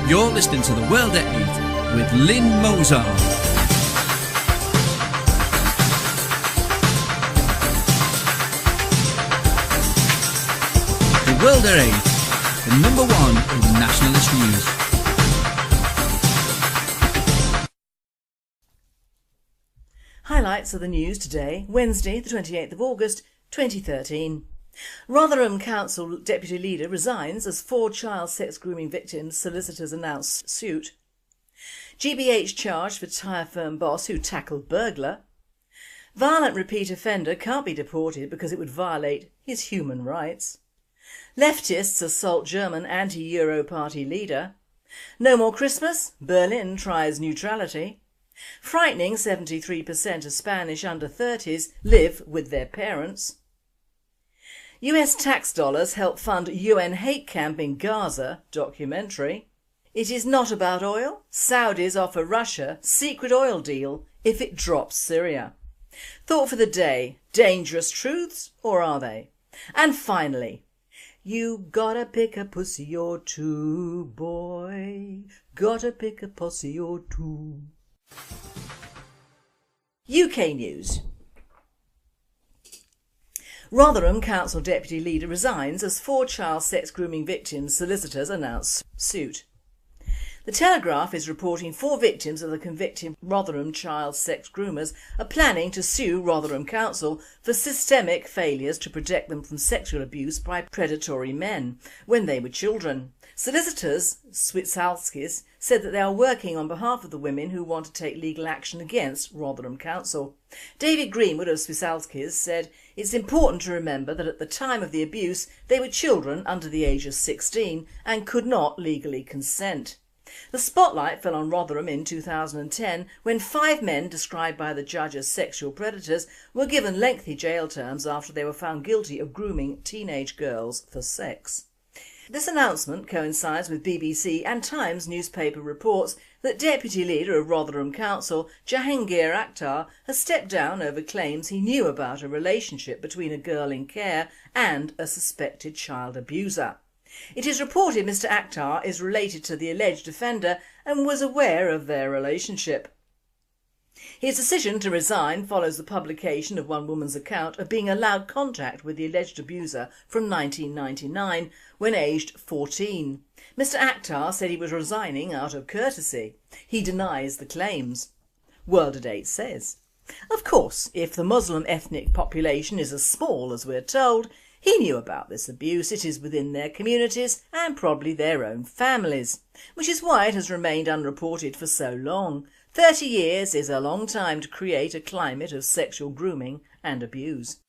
You're listening to The World at 8 with Lynne Mozart. The World at 8, the number one in nationalist news. Highlights of the news today, Wednesday the 28th of August 2013. Rotherham Council Deputy Leader resigns as 4 child sex grooming victims solicitors announce suit. GBH charged for tyre firm boss who tackled burglar. Violent repeat offender can't be deported because it would violate his human rights. Leftists assault German anti-Euro party leader. No more Christmas, Berlin tries neutrality. Frightening 73% of Spanish under 30s live with their parents. US tax dollars help fund UN hate camp in Gaza documentary. It is not about oil. Saudis offer Russia secret oil deal if it drops Syria. Thought for the day, dangerous truths or are they? And finally, you gotta pick a pussy or two, boy, gotta pick a pussy or two. UK news. Rotherham Council Deputy Leader resigns as 4 child sex grooming victims solicitors announce suit. The Telegraph is reporting 4 victims of the convicted Rotherham child sex groomers are planning to sue Rotherham Council for systemic failures to protect them from sexual abuse by predatory men when they were children. Solicitors Switzalskis said that they are working on behalf of the women who want to take legal action against Rotherham Council. David Greenwood of Switzalskis said it's important to remember that at the time of the abuse they were children under the age of 16 and could not legally consent. The spotlight fell on Rotherham in 2010 when 5 men described by the judge as sexual predators were given lengthy jail terms after they were found guilty of grooming teenage girls for sex. This announcement coincides with BBC and Times newspaper reports that Deputy Leader of Rotherham Council, Jahangir Akhtar, has stepped down over claims he knew about a relationship between a girl in care and a suspected child abuser. It is reported Mr Akhtar is related to the alleged offender and was aware of their relationship. His decision to resign follows the publication of one woman's account of being allowed contact with the alleged abuser from 1999 when aged 14. Mr Akhtar said he was resigning out of courtesy. He denies the claims. World at 8 says, of course, if the Muslim ethnic population is as small as we're told, he knew about this abuse. It is within their communities and probably their own families, which is why it has remained unreported for so long. 30 years is a long time to create a climate of sexual grooming and abuse.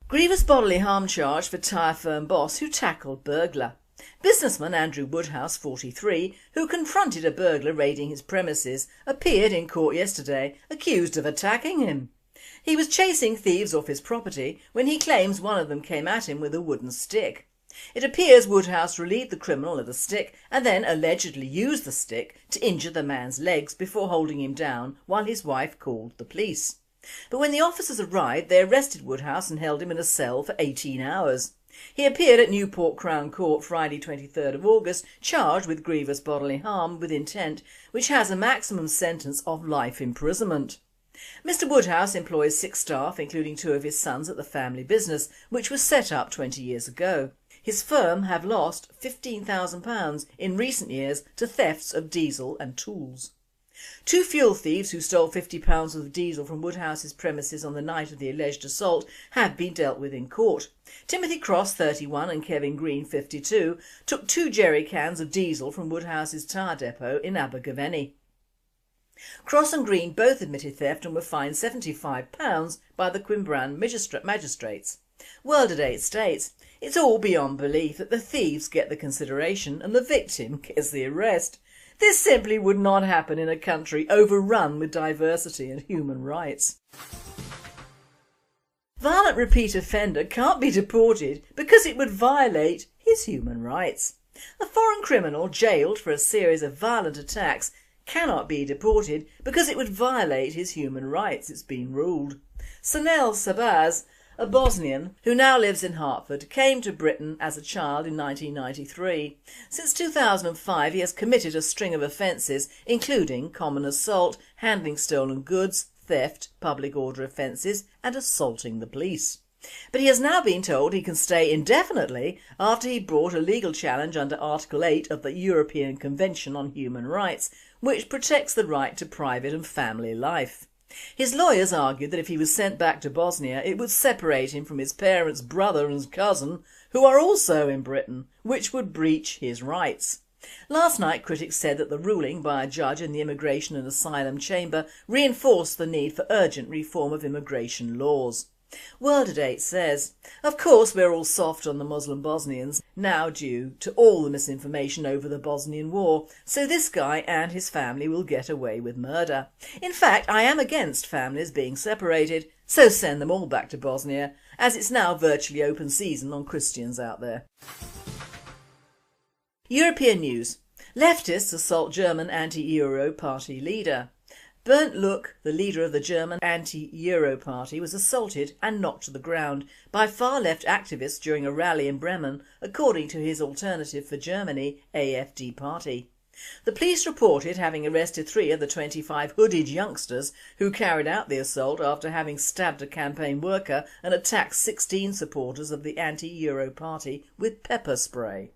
Grievous bodily harm charge for tyre firm boss who tackled burglar. Businessman Andrew Woodhouse, 43, who confronted a burglar raiding his premises, appeared in court yesterday accused of attacking him. He was chasing thieves off his property when he claims one of them came at him with a wooden stick. It appears Woodhouse relieved the criminal of the stick and then allegedly used the stick to injure the man's legs before holding him down while his wife called the police. But when the officers arrived, they arrested Woodhouse and held him in a cell for 18 hours. He appeared at Newport Crown Court Friday 23rd of August, charged with grievous bodily harm with intent, which has a maximum sentence of life imprisonment. Mr Woodhouse employs 6 staff, including 2 of his sons, at the family business, which was set up 20 years ago. His firm have lost £15,000 in recent years to thefts of diesel and tools. 2 fuel thieves who stole £50 of diesel from Woodhouse's premises on the night of the alleged assault have been dealt with in court. Timothy Cross, 31, and Kevin Green, 52, took 2 jerry cans of diesel from Woodhouse's tyre depot in Abergavenny. Cross and Green both admitted theft and were fined £75 by the Quimbran magistrates. World at 8 states, it's all beyond belief that the thieves get the consideration and the victim gets the arrest. This simply would not happen in a country overrun with diversity and human rights. Violent repeat offender can't be deported because it would violate his human rights. A foreign criminal jailed for a series of violent attacks cannot be deported because it would violate his human rights, it's been ruled. Sanel Sabaz, A Bosnian who now lives in Hertford came to Britain as a child in 1993. Since 2005 he has committed a string of offences including common assault, handling stolen goods, theft, public order offences and assaulting the police. But he has now been told he can stay indefinitely after he brought a legal challenge under Article 8 of the European Convention on Human Rights, which protects the right to private and family life. His lawyers argued that if he was sent back to Bosnia it would separate him from his parents' brother and cousin, who are also in Britain, which would breach his rights. Last night critics said that the ruling by a judge in the Immigration and Asylum Chamber reinforced the need for urgent reform of immigration laws. World at 8 says, of course we're all soft on the Muslim Bosnians now due to all the misinformation over the Bosnian war, so this guy and his family will get away with murder. In fact, I am against families being separated, so send them all back to Bosnia, as it's now virtually open season on Christians out there. European news. Leftists assault German anti-Euro party leader. Bernd Lucke, the leader of the German anti-Euro party, was assaulted and knocked to the ground by far-left activists during a rally in Bremen, according to his Alternative for Germany AfD party. The police reported having arrested 3 of the 25 hooded youngsters who carried out the assault after having stabbed a campaign worker and attacked 16 supporters of the anti-Euro party with pepper spray.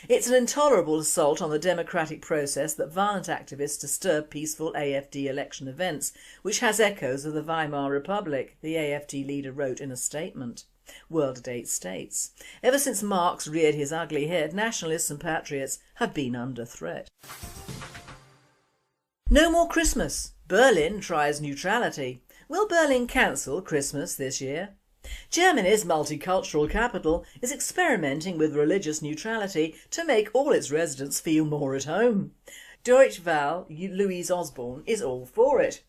It's an intolerable assault on the democratic process that violent activists disturb peaceful AfD election events, which has echoes of the Weimar Republic, the AfD leader wrote in a statement. World at 8 states, ever since Marx reared his ugly head, nationalists and patriots have been under threat. No more Christmas. Berlin tries neutrality. Will Berlin cancel Christmas this year? Germany's multicultural capital is experimenting with religious neutrality to make all its residents feel more at home. Deutsche Welle Louise Osborne is all for it.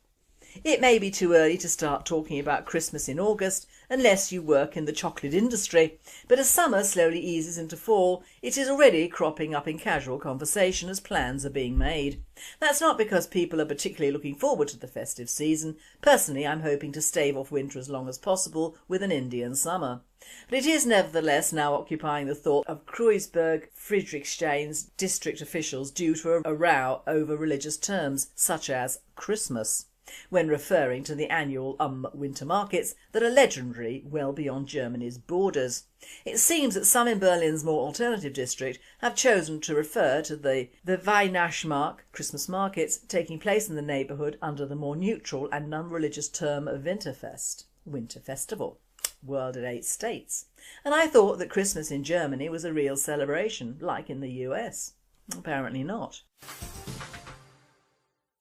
It may be too early to start talking about Christmas in August unless you work in the chocolate industry, but as summer slowly eases into fall, it is already cropping up in casual conversation as plans are being made. That's not because people are particularly looking forward to the festive season. Personally, I'm hoping to stave off winter as long as possible with an Indian summer. But it is nevertheless now occupying the thought of Kreuzberg Friedrichstein's district officials due to a row over religious terms such as Christmas, when referring to the annual winter markets that are legendary well beyond Germany's borders. It seems that some in Berlin's more alternative district have chosen to refer to the Weihnachtsmarkt, Christmas markets, taking place in the neighbourhood under the more neutral and non-religious term of Winterfest, Winter Festival. World at 8 states. And I thought that Christmas in Germany was a real celebration, like in the US. Apparently not.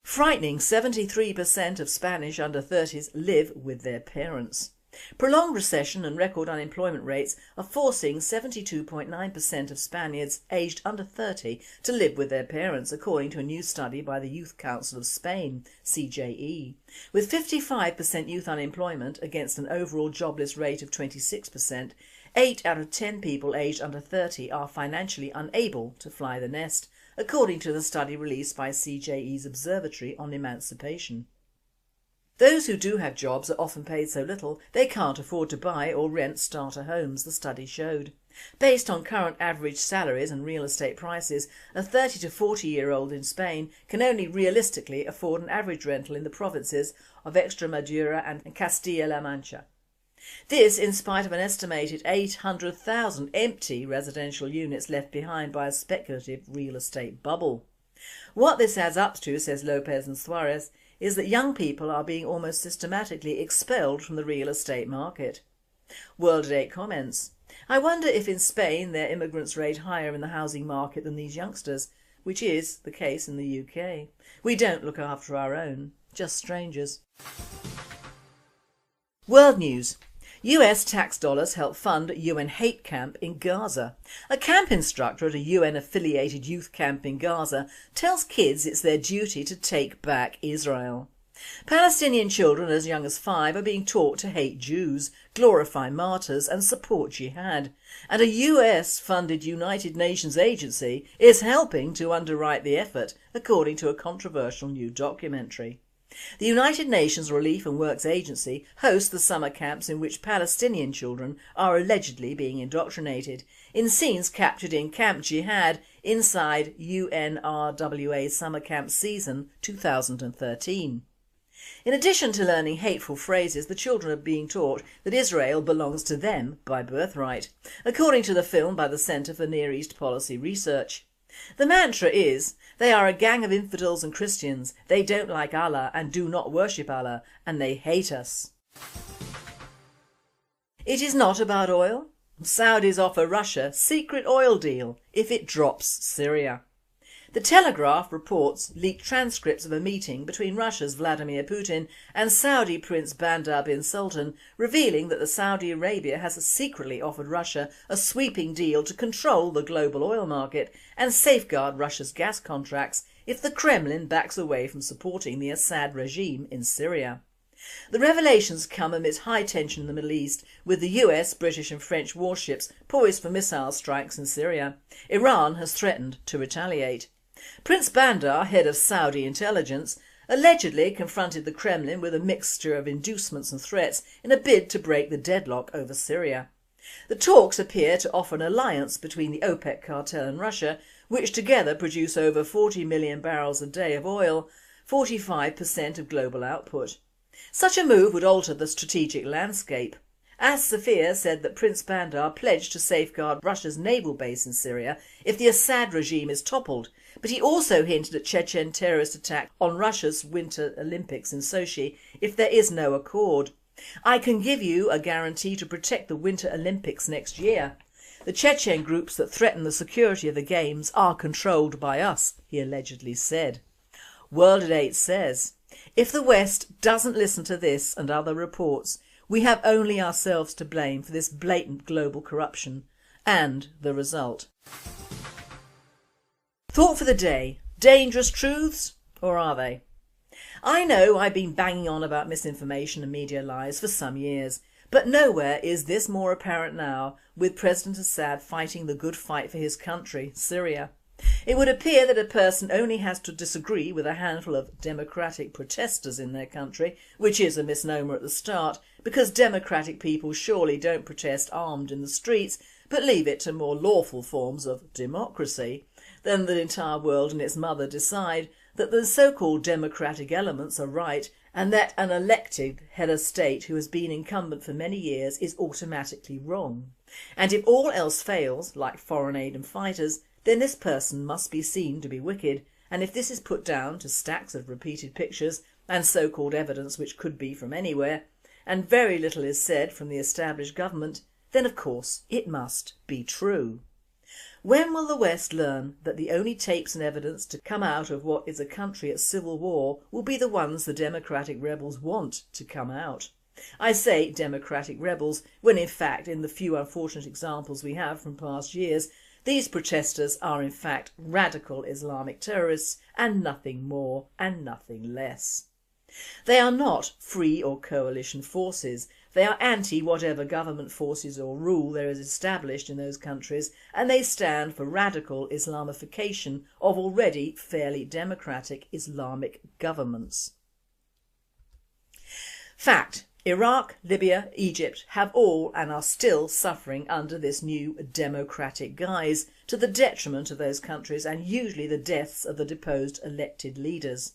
Frightening 73% of Spanish under 30s live with their parents. Prolonged recession and record unemployment rates are forcing 72.9% of Spaniards aged under 30 to live with their parents, according to a new study by the Youth Council of Spain, CJE. With 55% youth unemployment against an overall jobless rate of 26%, 8 out of 10 people aged under 30 are financially unable to fly the nest, according to the study released by CJE's Observatory on Emancipation. Those who do have jobs are often paid so little they can't afford to buy or rent starter homes, the study showed. Based on current average salaries and real estate prices, a 30 to 40-year-old in Spain can only realistically afford an average rental in the provinces of Extremadura and Castilla-La Mancha. This in spite of an estimated 800,000 empty residential units left behind by a speculative real estate bubble. What this adds up to, says Lopez and Suarez, is that young people are being almost systematically expelled from the real estate market. World at 8 comments, I wonder if in Spain their immigrants rate higher in the housing market than these youngsters, which is the case in the UK. We don't look after our own, just strangers. World news. US tax dollars help fund UN hate camp in Gaza. A camp instructor at a UN-affiliated youth camp in Gaza tells kids it's their duty to take back Israel. Palestinian children as young as 5 are being taught to hate Jews, glorify martyrs and support jihad. And a US-funded United Nations agency is helping to underwrite the effort, according to a controversial new documentary. The United Nations Relief and Works Agency hosts the summer camps in which Palestinian children are allegedly being indoctrinated in scenes captured in Camp Jihad inside UNRWA Summer Camp Season 2013. In addition to learning hateful phrases, the children are being taught that Israel belongs to them by birthright, according to the film by the Centre for Near East Policy Research. The mantra is, they are a gang of infidels and Christians, they don't like Allah and do not worship Allah, and they hate us. It is not about oil. Saudis offer Russia secret oil deal if it drops Syria. The Telegraph reports leaked transcripts of a meeting between Russia's Vladimir Putin and Saudi Prince Bandar bin Sultan, revealing that Saudi Arabia has secretly offered Russia a sweeping deal to control the global oil market and safeguard Russia's gas contracts if the Kremlin backs away from supporting the Assad regime in Syria. The revelations come amidst high tension in the Middle East, with the US, British and French warships poised for missile strikes in Syria. Iran has threatened to retaliate. Prince Bandar, head of Saudi intelligence, allegedly confronted the Kremlin with a mixture of inducements and threats in a bid to break the deadlock over Syria. The talks appear to offer an alliance between the OPEC cartel and Russia, which together produce over 40 million barrels a day of oil, 45% of global output. Such a move would alter the strategic landscape. As-Safir said that Prince Bandar pledged to safeguard Russia's naval base in Syria if the Assad regime is toppled, but he also hinted at Chechen terrorist attack on Russia's Winter Olympics in Sochi if there is no accord. I can give you a guarantee to protect the Winter Olympics next year. The Chechen groups that threaten the security of the Games are controlled by us, he allegedly said. World at 8 says, if the West doesn't listen to this and other reports, we have only ourselves to blame for this blatant global corruption and the result. Thought for the day, dangerous truths, or are they? I know I've been banging on about misinformation and media lies for some years, but nowhere is this more apparent now with President Assad fighting the good fight for his country, Syria. It would appear that a person only has to disagree with a handful of democratic protesters in their country, which is a misnomer at the start, because democratic people surely don't protest armed in the streets, but leave it to more lawful forms of democracy. Then the entire world and its mother decide that the so-called democratic elements are right and that an elected head of state who has been incumbent for many years is automatically wrong. And if all else fails, like foreign aid and fighters, then this person must be seen to be wicked, and if this is put down to stacks of repeated pictures and so-called evidence which could be from anywhere, and very little is said from the established government, then of course it must be true. When will the West learn that the only tapes and evidence to come out of what is a country at civil war will be the ones the democratic rebels want to come out? I say democratic rebels when in fact, in the few unfortunate examples we have from past years, these protesters are in fact radical Islamic terrorists and nothing more and nothing less. They are not free or coalition forces. They are anti-whatever government forces or rule there is established in those countries, and they stand for radical Islamification of already fairly democratic Islamic governments. Fact. Iraq, Libya, Egypt have all and are still suffering under this new democratic guise, to the detriment of those countries and usually the deaths of the deposed elected leaders.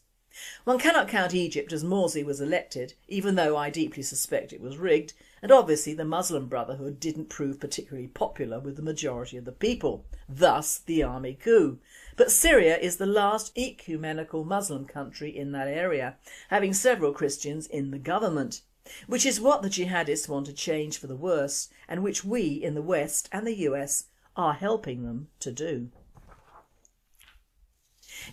One cannot count Egypt as Morsi was elected, even though I deeply suspect it was rigged, and obviously the Muslim Brotherhood didn't prove particularly popular with the majority of the people, thus the army coup. But Syria is the last ecumenical Muslim country in that area, having several Christians in the government, which is what the jihadists want to change for the worse, and which we in the West and the US are helping them to do.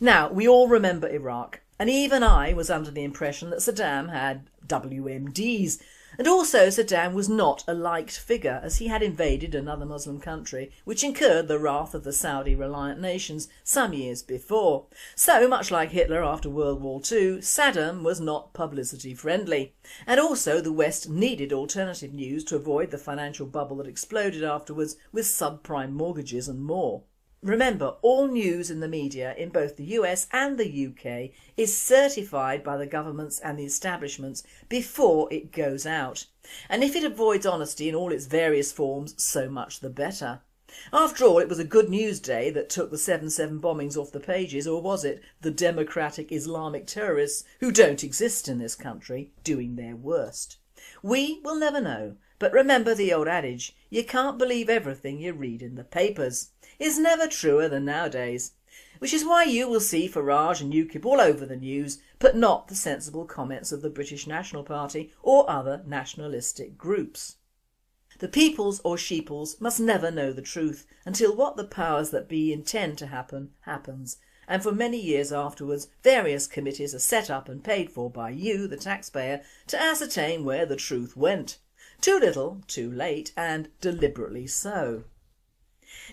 Now, we all remember Iraq, and even I was under the impression that Saddam had WMDs, and also Saddam was not a liked figure as he had invaded another Muslim country which incurred the wrath of the Saudi-reliant nations some years before. So, much like Hitler after World War II, Saddam was not publicity friendly, and also the West needed alternative news to avoid the financial bubble that exploded afterwards with subprime mortgages and more. Remember, all news in the media in both the US and the UK is certified by the governments and the establishments before it goes out. And if it avoids honesty in all its various forms, so much the better. After all, it was a good news day that took the 7/7 bombings off the pages, or was it the democratic Islamic terrorists who don't exist in this country doing their worst? We will never know, but remember the old adage, you can't believe everything you read in the papers, is never truer than nowadays. Which is why you will see Farage and UKIP all over the news, but not the sensible comments of the British National Party or other nationalistic groups. The peoples or sheeples must never know the truth until what the powers that be intend to happen, happens, and for many years afterwards various committees are set up and paid for by you, the taxpayer, to ascertain where the truth went. Too little, too late, and deliberately so.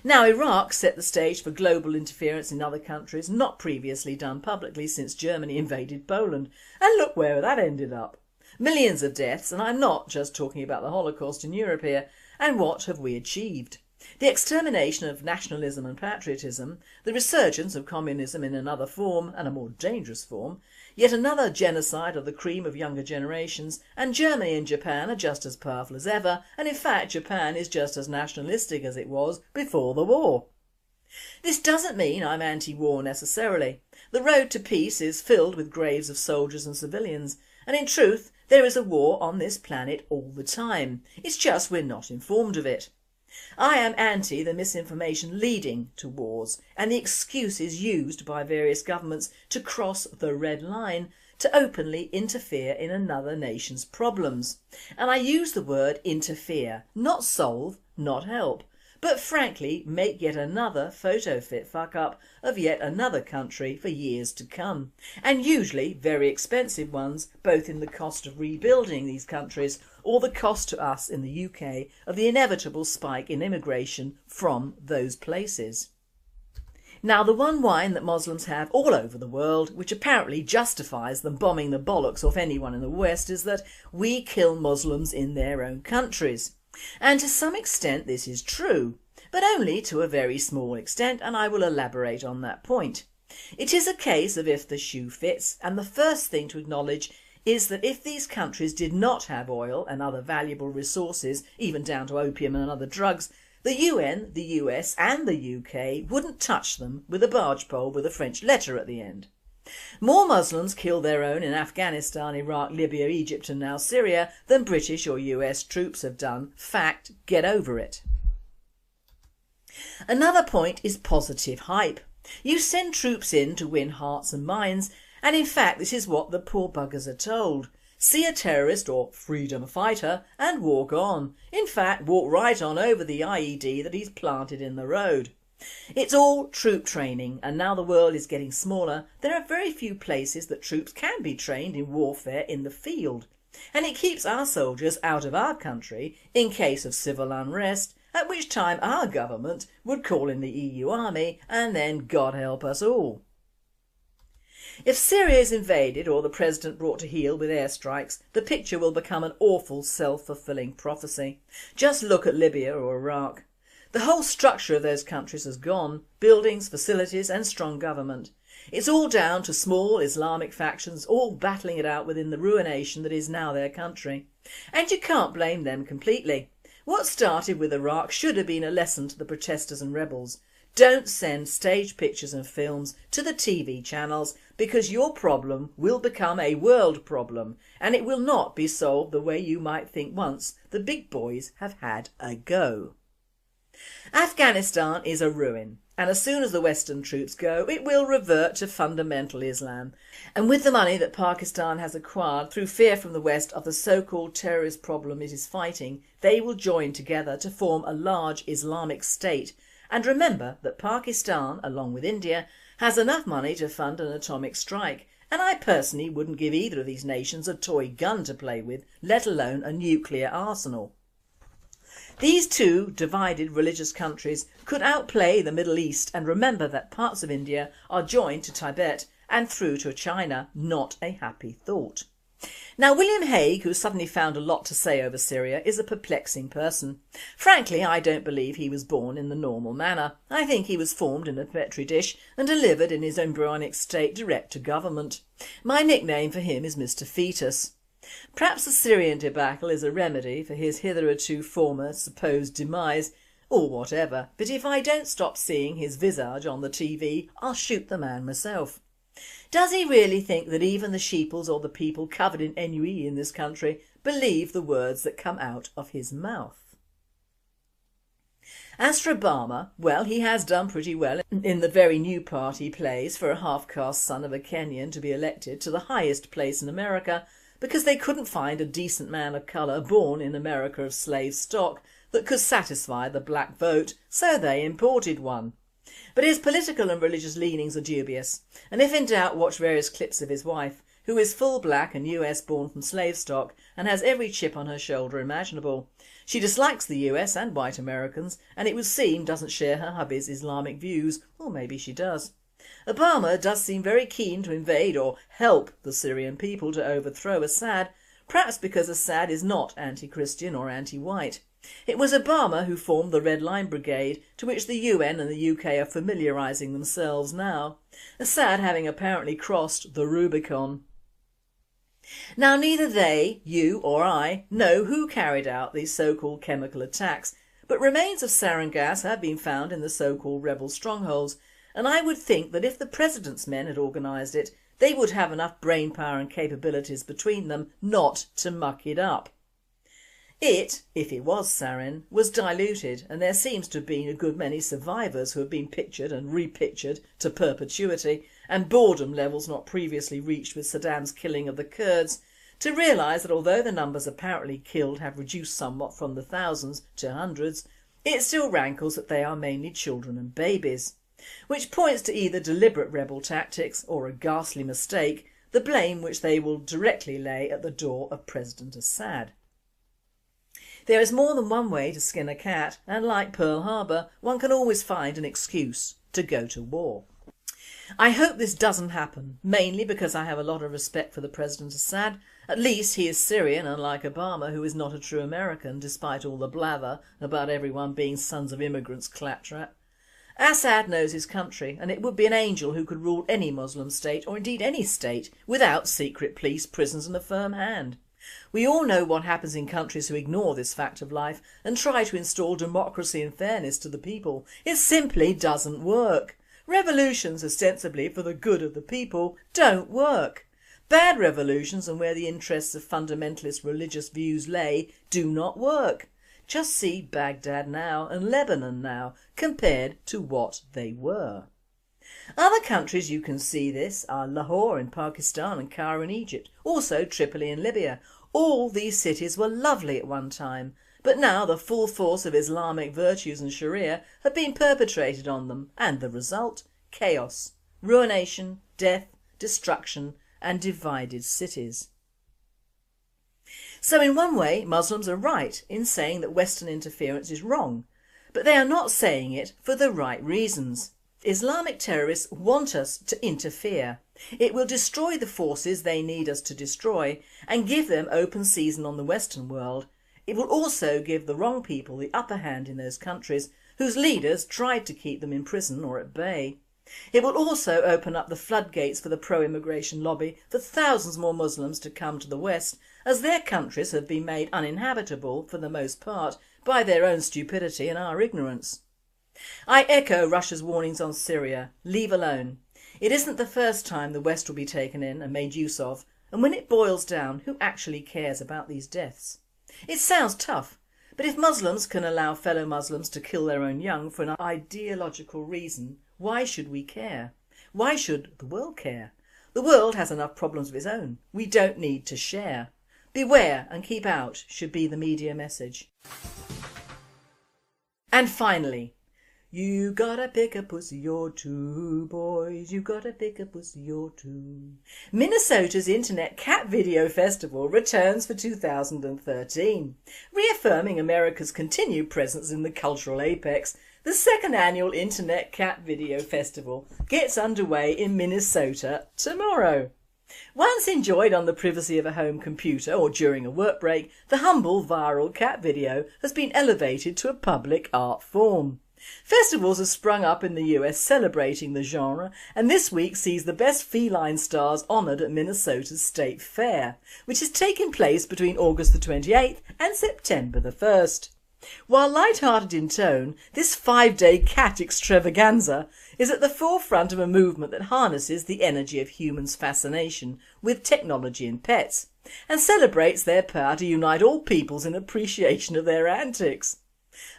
Now, Iraq set the stage for global interference in other countries not previously done publicly since Germany invaded Poland, and look where that ended up. Millions of deaths, and I'm not just talking about the Holocaust in Europe here, and what have we achieved? The extermination of nationalism and patriotism, the resurgence of communism in another form and a more dangerous form, yet another genocide of the cream of younger generations, and Germany and Japan are just as powerful as ever, and in fact Japan is just as nationalistic as it was before the war. This doesn't mean I'm anti-war necessarily. The road to peace is filled with graves of soldiers and civilians, and in truth there is a war on this planet all the time, it's just we're not informed of it. I am anti the misinformation leading to wars and the excuses used by various governments to cross the red line to openly interfere in another nation's problems. And I use the word interfere, not solve, not help, but frankly make yet another photo-fit fuck-up of yet another country for years to come, and usually very expensive ones, both in the cost of rebuilding these countries or the cost to us in the UK of the inevitable spike in immigration from those places. Now, the one whine that Muslims have all over the world, which apparently justifies them bombing the bollocks off anyone in the West, is that we kill Muslims in their own countries. And to some extent this is true, but only to a very small extent, and I will elaborate on that point. It is a case of if the shoe fits, and the first thing to acknowledge is that if these countries did not have oil and other valuable resources, even down to opium and other drugs, the UN, the US and the UK wouldn't touch them with a barge pole with a French letter at the end. More Muslims kill their own in Afghanistan, Iraq, Libya, Egypt and now Syria than British or US troops have done. Fact, get over it. Another point is positive hype. You send troops in to win hearts and minds, and in fact this is what the poor buggers are told. See a terrorist or freedom fighter and walk on. In fact, walk right on over the IED that he's planted in the road. It's all troop training, and now the world is getting smaller, there are very few places that troops can be trained in warfare in the field. And it keeps our soldiers out of our country in case of civil unrest, at which time our government would call in the EU army and then God help us all. If Syria is invaded or the president brought to heel with airstrikes, the picture will become an awful self-fulfilling prophecy. Just look at Libya or Iraq. The whole structure of those countries has gone, buildings, facilities and strong government. It's all down to small Islamic factions all battling it out within the ruination that is now their country. And you can't blame them completely. What started with Iraq should have been a lesson to the protesters and rebels. Don't send stage pictures and films to the TV channels because your problem will become a world problem and it will not be solved the way you might think once the big boys have had a go. Afghanistan is a ruin, and as soon as the Western troops go it will revert to fundamental Islam, and with the money that Pakistan has acquired through fear from the West of the so-called terrorist problem it is fighting, they will join together to form a large Islamic state. And remember that Pakistan, along with India, has enough money to fund an atomic strike, and I personally wouldn't give either of these nations a toy gun to play with, let alone a nuclear arsenal. These two divided religious countries could outplay the Middle East, and remember that parts of India are joined to Tibet and through to China, not a happy thought. Now, William Hague, who suddenly found a lot to say over Syria, is a perplexing person. Frankly, I don't believe he was born in the normal manner. I think he was formed in a petri dish and delivered in his embryonic state direct to government. My nickname for him is Mr. Fetus. Perhaps the Syrian debacle is a remedy for his hitherto former supposed demise, or whatever, but if I don't stop seeing his visage on the TV, I'll shoot the man myself. Does he really think that even the sheeples or the people covered in ennui in this country believe the words that come out of his mouth? As for Obama, well, he has done pretty well in the very new part he plays for a half-caste son of a Kenyan to be elected to the highest place in America because they couldn't find a decent man of colour born in America of slave stock that could satisfy the black vote, so they imported one. But his political and religious leanings are dubious, and if in doubt watch various clips of his wife, who is full black and US born from slave stock and has every chip on her shoulder imaginable. She dislikes the US and white Americans and it would seem doesn't share her hubby's Islamic views, or maybe she does. Obama does seem very keen to invade or help the Syrian people to overthrow Assad, perhaps because Assad is not anti-Christian or anti-white. It was Obama who formed the Red Line Brigade, to which the UN and the UK are familiarising themselves now, Assad having apparently crossed the Rubicon. Now neither they, you or I know who carried out these so-called chemical attacks, but remains of sarin gas have been found in the so-called rebel strongholds, and I would think that if the President's men had organised it, they would have enough brainpower and capabilities between them not to muck it up. It, if it was sarin, was diluted, and there seems to have been a good many survivors who have been pictured and repictured to perpetuity, and boredom levels not previously reached with Saddam's killing of the Kurds, to realise that although the numbers apparently killed have reduced somewhat from the thousands to hundreds, it still rankles that they are mainly children and babies, which points to either deliberate rebel tactics or a ghastly mistake, the blame which they will directly lay at the door of President Assad. There is more than one way to skin a cat, and like Pearl Harbor, one can always find an excuse to go to war. I hope this doesn't happen, mainly because I have a lot of respect for the President Assad. At least he is Syrian, unlike Obama, who is not a true American despite all the blather about everyone being sons of immigrants claptrap. Assad knows his country, and it would be an angel who could rule any Muslim state, or indeed any state, without secret police, prisons and a firm hand. We all know what happens in countries who ignore this fact of life and try to install democracy and fairness to the people. It simply doesn't work. Revolutions ostensibly for the good of the people don't work. Bad revolutions, and where the interests of fundamentalist religious views lay, do not work. Just see Baghdad now and Lebanon now compared to what they were. Other countries you can see this are Lahore in Pakistan and Cairo in Egypt, also Tripoli in Libya. All these cities were lovely at one time, but now the full force of Islamic virtues and Sharia have been perpetrated on them, and the result? Chaos, ruination, death, destruction and divided cities. So in one way Muslims are right in saying that Western interference is wrong, but they are not saying it for the right reasons. Islamic terrorists want us to interfere. It will destroy the forces they need us to destroy and give them open season on the Western world. It will also give the wrong people the upper hand in those countries whose leaders tried to keep them in prison or at bay. It will also open up the floodgates for the pro-immigration lobby for thousands more Muslims to come to the West, as their countries have been made uninhabitable for the most part by their own stupidity and our ignorance. I echo Russia's warnings on Syria. Leave alone. It isn't the first time the West will be taken in and made use of, and when it boils down, who actually cares about these deaths? It sounds tough, but if Muslims can allow fellow Muslims to kill their own young for an ideological reason, why should we care? Why should the world care? The world has enough problems of its own. We don't need to share. Beware and keep out should be the media message. And finally, you gotta pick a pussy or two, boys, you gotta pick a pussy or two. Minnesota's Internet Cat Video Festival returns for 2013. Reaffirming America's continued presence in the cultural apex, the second annual Internet Cat Video Festival gets underway in Minnesota tomorrow. Once enjoyed on the privacy of a home computer or during a work break, the humble viral cat video has been elevated to a public art form. Festivals have sprung up in the US celebrating the genre, and this week sees the best feline stars honoured at Minnesota's State Fair, which is taking place between August the 28th and September the 1st. While light-hearted in tone, this 5-day cat extravaganza is at the forefront of a movement that harnesses the energy of humans' fascination with technology and pets, and celebrates their power to unite all peoples in appreciation of their antics.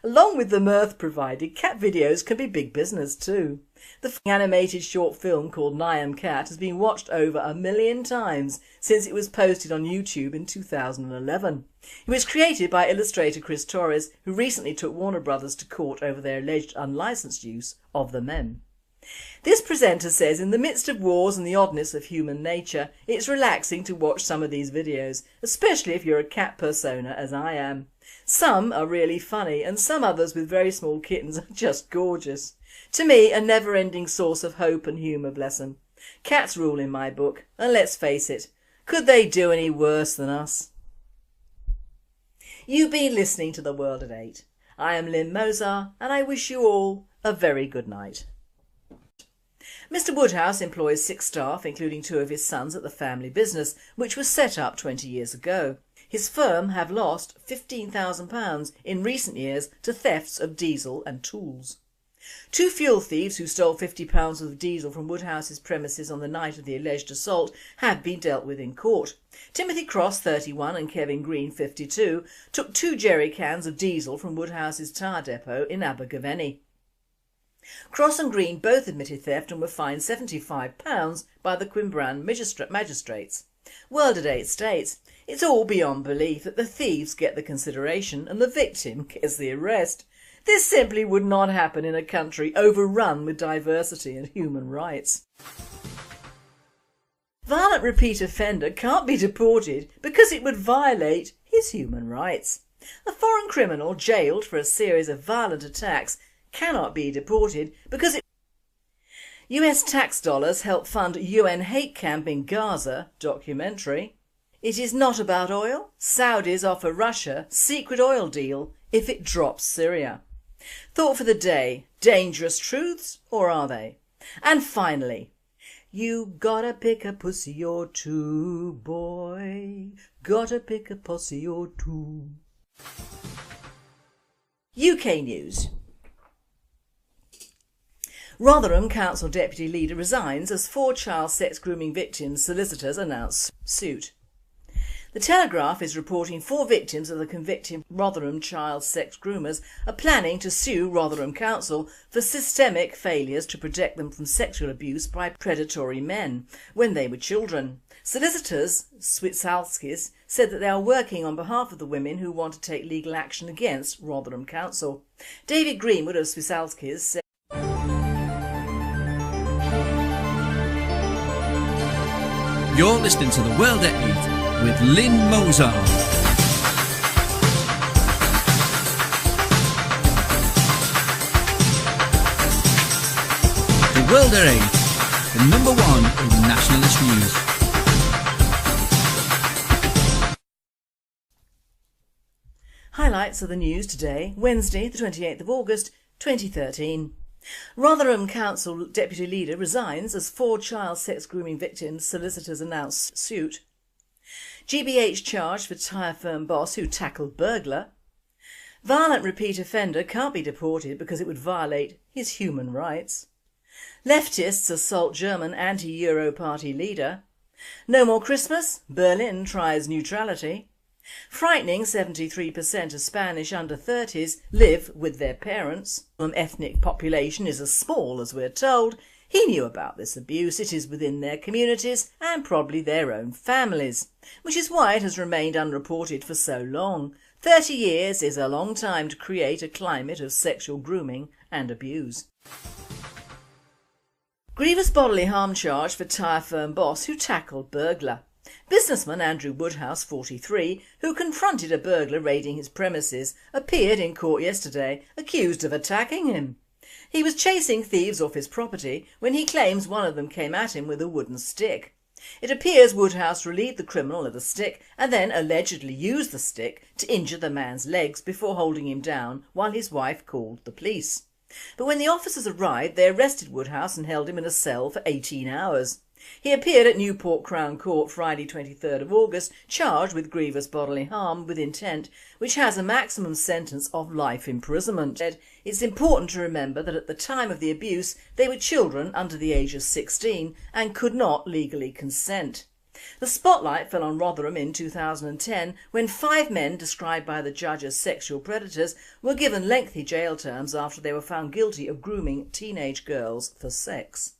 Along with the mirth provided, cat videos can be big business too. The animated short film called Niam Cat has been watched over 1 million times since it was posted on YouTube in 2011. It was created by illustrator Chris Torres, who recently took Warner Brothers to court over their alleged unlicensed use of the meme. This presenter says in the midst of wars and the oddness of human nature, it's relaxing to watch some of these videos, especially if you're a cat persona as I am. Some are really funny and some others with very small kittens are just gorgeous. To me, a never-ending source of hope and humour, bless 'em. Cats rule in my book, and let's face it, could they do any worse than us? You've been listening to The World at 8. I am Lynne Mozar and I wish you all a very good night. Mr Woodhouse employs 6 staff, including 2 of his sons, at the family business, which was set up 20 years ago. His firm have lost £15,000 in recent years to thefts of diesel and tools. 2 fuel thieves who stole £50 of diesel from Woodhouse's premises on the night of the alleged assault have been dealt with in court. Timothy Cross, 31, and Kevin Green, 52, took 2 jerry cans of diesel from Woodhouse's tyre depot in Abergavenny. Cross and Green both admitted theft and were fined £75 by the Quimbran magistrates. World at 8 states, it's all beyond belief that the thieves get the consideration and the victim gets the arrest. This simply would not happen in a country overrun with diversity and human rights. Violent repeat offender can't be deported because it would violate his human rights. A foreign criminal jailed for a series of violent attacks cannot be deported because US tax dollars help fund UN hate camp in Gaza documentary. It is not about oil. Saudis offer Russia secret oil deal if it drops Syria. Thought for the day, dangerous truths, or are they? And finally, you gotta pick a pussy or two, boy, gotta pick a pussy or two. UK news. Rotherham Council Deputy Leader resigns as 4 child sex grooming victims' solicitors announce suit. The Telegraph is reporting 4 victims of the convicted Rotherham child sex groomers are planning to sue Rotherham Council for systemic failures to protect them from sexual abuse by predatory men when they were children. Solicitors Switzalskis said that they are working on behalf of the women who want to take legal action against Rotherham Council. David Greenwood of Switzalskis said, You're listening to The World at 8 with Lynne Mozar. The World at 8, the #1 in nationalist news. Highlights of the news today, Wednesday the 28th of August 2013. Rotherham Council Deputy Leader resigns as 4 child sex grooming victims' solicitors announce suit. GBH charged for tyre firm boss who tackled burglar. Violent repeat offender can't be deported because it would violate his human rights. Leftists assault German anti-Euro party leader. No more Christmas, Berlin tries neutrality. Frightening 73% of Spanish under 30s live with their parents. Ethnic population is as small as we're told. He knew about this abuse. It is within their communities and probably their own families, which is why it has remained unreported for so long. 30 years is a long time to create a climate of sexual grooming and abuse. Grievous bodily harm charge for tyre firm boss who tackled burglar. Businessman Andrew Woodhouse, 43, who confronted a burglar raiding his premises, appeared in court yesterday accused of attacking him. He was chasing thieves off his property when he claims one of them came at him with a wooden stick. It appears Woodhouse relieved the criminal of the stick and then allegedly used the stick to injure the man's legs before holding him down while his wife called the police. But when the officers arrived, they arrested Woodhouse and held him in a cell for 18 hours. He appeared at Newport Crown Court Friday 23rd of August, charged with grievous bodily harm with intent, which has a maximum sentence of life imprisonment. It's important to remember that at the time of the abuse they were children under the age of 16 and could not legally consent. The spotlight fell on Rotherham in 2010 when 5 men described by the judge as sexual predators were given lengthy jail terms after they were found guilty of grooming teenage girls for sex.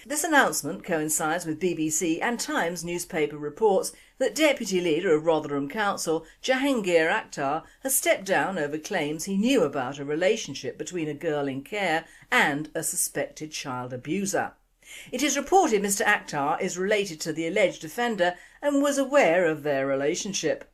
This announcement coincides with BBC and Times newspaper reports that Deputy Leader of Rotherham Council, Jahangir Akhtar, has stepped down over claims he knew about a relationship between a girl in care and a suspected child abuser. It is reported Mr Akhtar is related to the alleged offender and was aware of their relationship.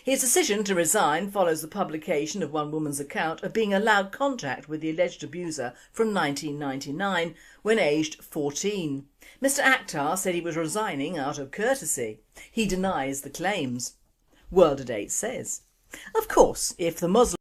His decision to resign follows the publication of one woman's account of being allowed contact with the alleged abuser from 1999 when aged 14. Mr Akhtar said he was resigning out of courtesy. He denies the claims. World at 8 says, of course, if the Muslim